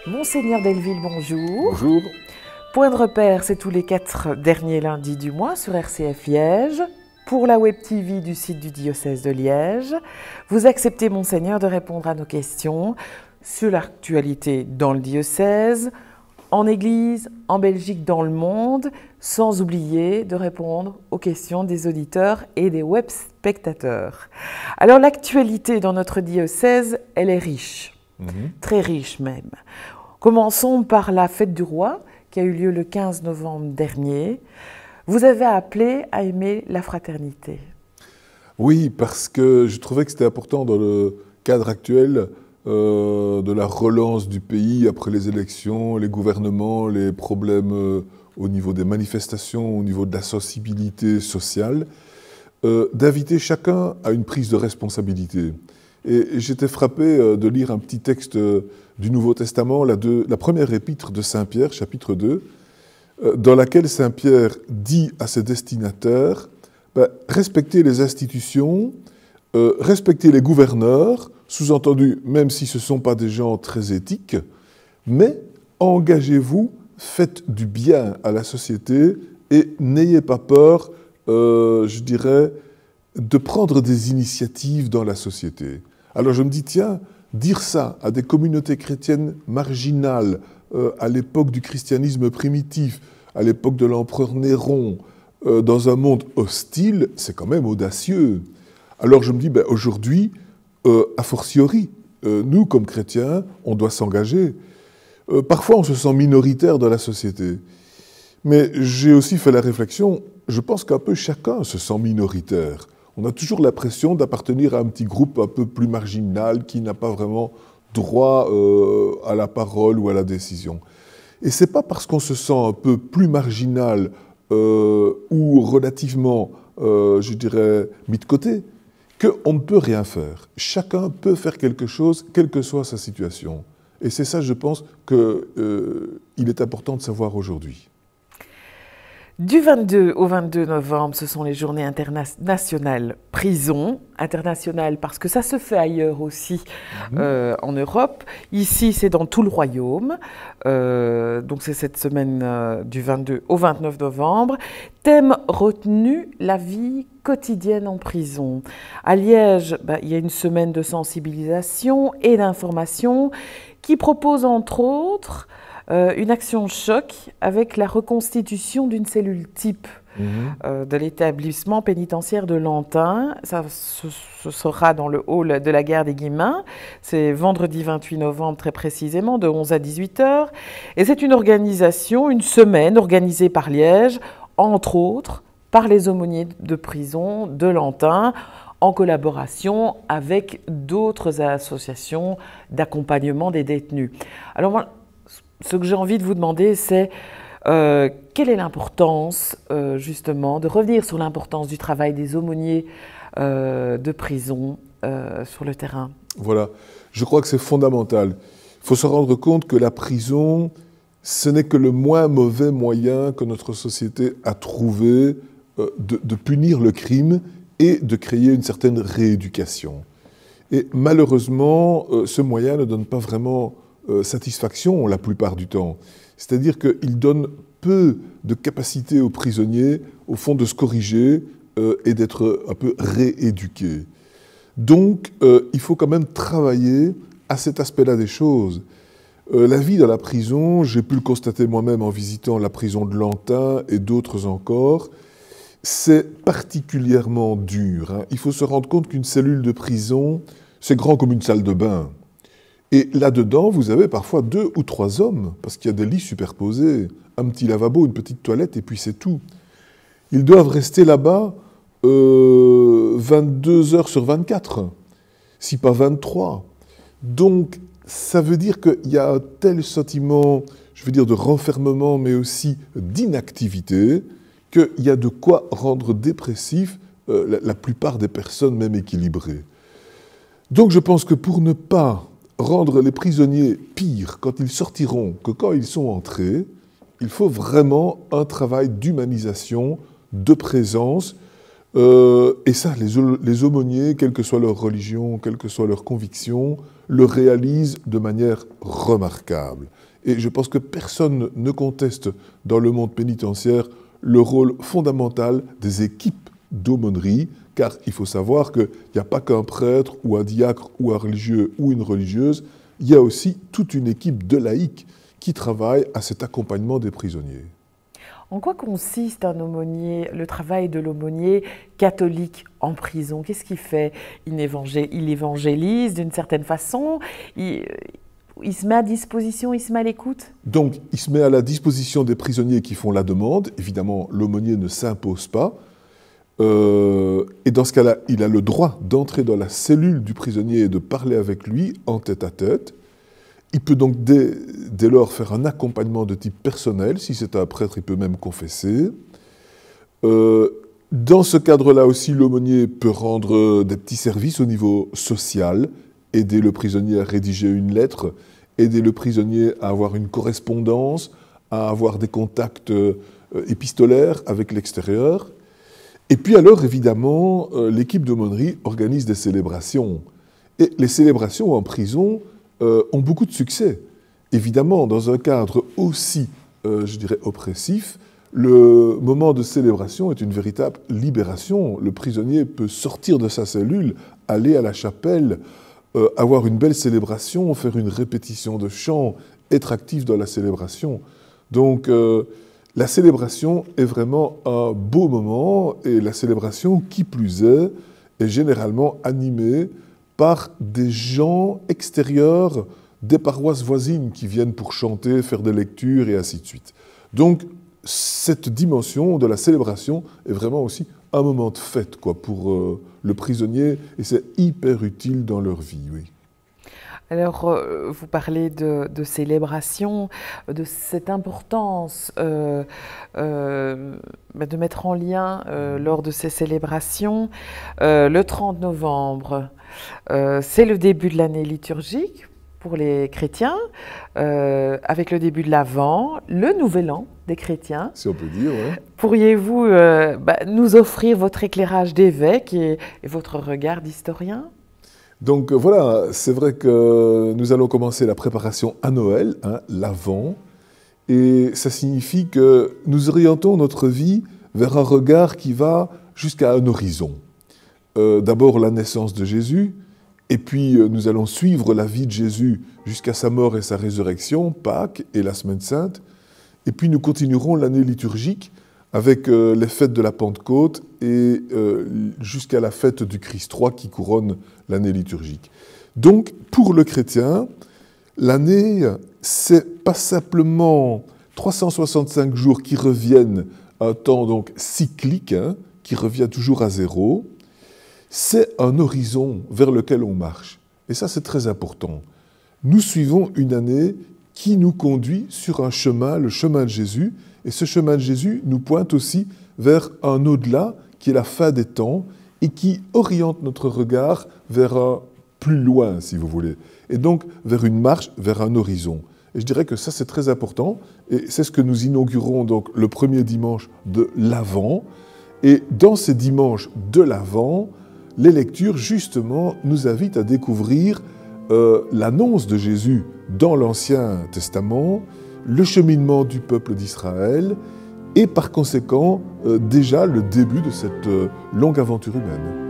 Monseigneur Delville, bonjour. Bonjour. Point de repère, c'est tous les 4 derniers lundis du mois sur RCF Liège. Pour la Web TV du site du diocèse de Liège, vous acceptez, Monseigneur, de répondre à nos questions sur l'actualité dans le diocèse, en Église, en Belgique, dans le monde, sans oublier de répondre aux questions des auditeurs et des web spectateurs. Alors l'actualité dans notre diocèse, elle est riche, très riche même. Commençons par la fête du roi qui a eu lieu le 15 novembre dernier. Vous avez appelé à aimer la fraternité. Oui, parce que je trouvais que c'était important dans le cadre actuel de la relance du pays après les élections, les gouvernements, les problèmes au niveau des manifestations, au niveau de la sensibilité sociale, d'inviter chacun à une prise de responsabilité. Et j'étais frappé de lire un petit texte du Nouveau Testament, la première épître de Saint Pierre, chapitre 2, dans laquelle Saint Pierre dit à ses destinataires, respectez les institutions, respectez les gouverneurs, sous-entendu, même si ce ne sont pas des gens très éthiques, mais engagez-vous, faites du bien à la société et n'ayez pas peur, je dirais, de prendre des initiatives dans la société. Alors je me dis, tiens, dire ça à des communautés chrétiennes marginales, à l'époque du christianisme primitif, à l'époque de l'empereur Néron, dans un monde hostile, c'est quand même audacieux. Alors je me dis, aujourd'hui, a fortiori, nous, comme chrétiens, on doit s'engager. Parfois, on se sent minoritaire dans la société. Mais j'ai aussi fait la réflexion, je pense qu'un peu chacun se sent minoritaire. On a toujours l'impression d'appartenir à un petit groupe un peu plus marginal qui n'a pas vraiment droit à la parole ou à la décision. Et ce n'est pas parce qu'on se sent un peu plus marginal ou relativement, je dirais, mis de côté, qu'on ne peut rien faire. Chacun peut faire quelque chose, quelle que soit sa situation. Et c'est ça, je pense, qu'il est important de savoir aujourd'hui. Du 22 au 22 novembre, ce sont les journées internationales prison. Internationales parce que ça se fait ailleurs aussi en Europe. Ici, c'est dans tout le royaume. Donc c'est cette semaine du 22 au 29 novembre. Thème retenu, la vie quotidienne en prison. À Liège, il y a une semaine de sensibilisation et d'information qui propose entre autres une action choc avec la reconstitution d'une cellule type de l'établissement pénitentiaire de Lantin. Ça ce sera dans le hall de la gare des Guillemins. C'est vendredi 28 novembre très précisément, de 11 à 18 h. Et c'est une organisation, une semaine organisée par Liège, entre autres par les aumôniers de prison de Lantin, en collaboration avec d'autres associations d'accompagnement des détenus. Alors moi, ce que j'ai envie de vous demander, c'est quelle est l'importance, justement, de revenir sur l'importance du travail des aumôniers de prison sur le terrain. Voilà, je crois que c'est fondamental. Il faut se rendre compte que la prison, ce n'est que le moins mauvais moyen que notre société a trouvé de punir le crime et de créer une certaine rééducation. Et malheureusement, ce moyen ne donne pas vraiment satisfaction la plupart du temps. C'est-à-dire qu'il donne peu de capacité aux prisonniers, au fond, de se corriger et d'être un peu rééduqués. Donc, il faut quand même travailler à cet aspect-là des choses. La vie dans la prison, j'ai pu le constater moi-même en visitant la prison de Lantin et d'autres encore, c'est particulièrement dur. Il faut se rendre compte qu'une cellule de prison, c'est grand comme une salle de bain. Et là-dedans, vous avez parfois 2 ou 3 hommes, parce qu'il y a des lits superposés, un petit lavabo, une petite toilette, et puis c'est tout. Ils doivent rester là-bas 22 heures sur 24, si pas 23. Donc, ça veut dire qu'il y a un tel sentiment, je veux dire, de renfermement, mais aussi d'inactivité, qu'il y a de quoi rendre dépressif la plupart des personnes, même équilibrées. Donc, je pense que pour ne pas rendre les prisonniers pires quand ils sortiront que quand ils sont entrés, il faut vraiment un travail d'humanisation, de présence, Et ça, les aumôniers, quelle que soit leur religion, quelle que soit leur conviction, le réalisent de manière remarquable. Et je pense que personne ne conteste dans le monde pénitentiaire le rôle fondamental des équipes d'aumônerie, car il faut savoir qu'il n'y a pas qu'un prêtre ou un diacre ou un religieux ou une religieuse, il y a aussi toute une équipe de laïcs qui travaille à cet accompagnement des prisonniers. En quoi consiste un aumônier, le travail de l'aumônier catholique en prison? Qu'est-ce qu'il fait? Il évangélise d'une certaine façon, il se met à disposition, il se met à l'écoute? Donc, il se met à la disposition des prisonniers qui font la demande. Évidemment, l'aumônier ne s'impose pas. Et dans ce cas-là, il a le droit d'entrer dans la cellule du prisonnier et de parler avec lui en tête-à-tête. Il peut donc dès lors faire un accompagnement de type personnel. Si c'est un prêtre, il peut même confesser. Dans ce cadre-là aussi, l'aumônier peut rendre des petits services au niveau social, aider le prisonnier à rédiger une lettre, aider le prisonnier à avoir une correspondance, à avoir des contacts épistolaires avec l'extérieur. Et puis alors, évidemment, l'équipe d'aumônerie organise des célébrations. Et les célébrations en prison ont beaucoup de succès. Évidemment, dans un cadre aussi, je dirais, oppressif, le moment de célébration est une véritable libération. Le prisonnier peut sortir de sa cellule, aller à la chapelle, avoir une belle célébration, faire une répétition de chant, être actif dans la célébration. Donc, la célébration est vraiment un beau moment, et la célébration, qui plus est généralement animée par des gens extérieurs des paroisses voisines qui viennent pour chanter, faire des lectures et ainsi de suite. Donc, cette dimension de la célébration est vraiment aussi un moment de fête pour le prisonnier, et c'est hyper utile dans leur vie, oui. Alors, vous parlez de célébration, de cette importance de mettre en lien lors de ces célébrations. Le 30 novembre, c'est le début de l'année liturgique pour les chrétiens, avec le début de l'Avent, le Nouvel An des chrétiens. Si on peut dire, oui. Pourriez-vous nous offrir votre éclairage d'évêque et votre regard d'historien ? Donc voilà, c'est vrai que nous allons commencer la préparation à Noël, l'Avent, et ça signifie que nous orientons notre vie vers un regard qui va jusqu'à un horizon. D'abord la naissance de Jésus, et puis nous allons suivre la vie de Jésus jusqu'à sa mort et sa résurrection, Pâques et la Semaine Sainte, et puis nous continuerons l'année liturgique avec les fêtes de la Pentecôte et jusqu'à la fête du Christ roi qui couronne l'année liturgique. Donc, pour le chrétien, l'année, c'est pas simplement 365 jours qui reviennent à un temps donc cyclique, qui revient toujours à zéro, c'est un horizon vers lequel on marche. Et ça, c'est très important. Nous suivons une année qui nous conduit sur un chemin, le chemin de Jésus, et ce chemin de Jésus nous pointe aussi vers un au-delà, qui est la fin des temps, et qui oriente notre regard vers un plus loin, si vous voulez, et donc vers une marche, vers un horizon. Et je dirais que ça, c'est très important, et c'est ce que nous inaugurons donc le premier dimanche de l'Avent. Et dans ces dimanches de l'Avent, les lectures, justement, nous invitent à découvrir l'annonce de Jésus dans l'Ancien Testament, le cheminement du peuple d'Israël, et par conséquent, déjà le début de cette longue aventure humaine.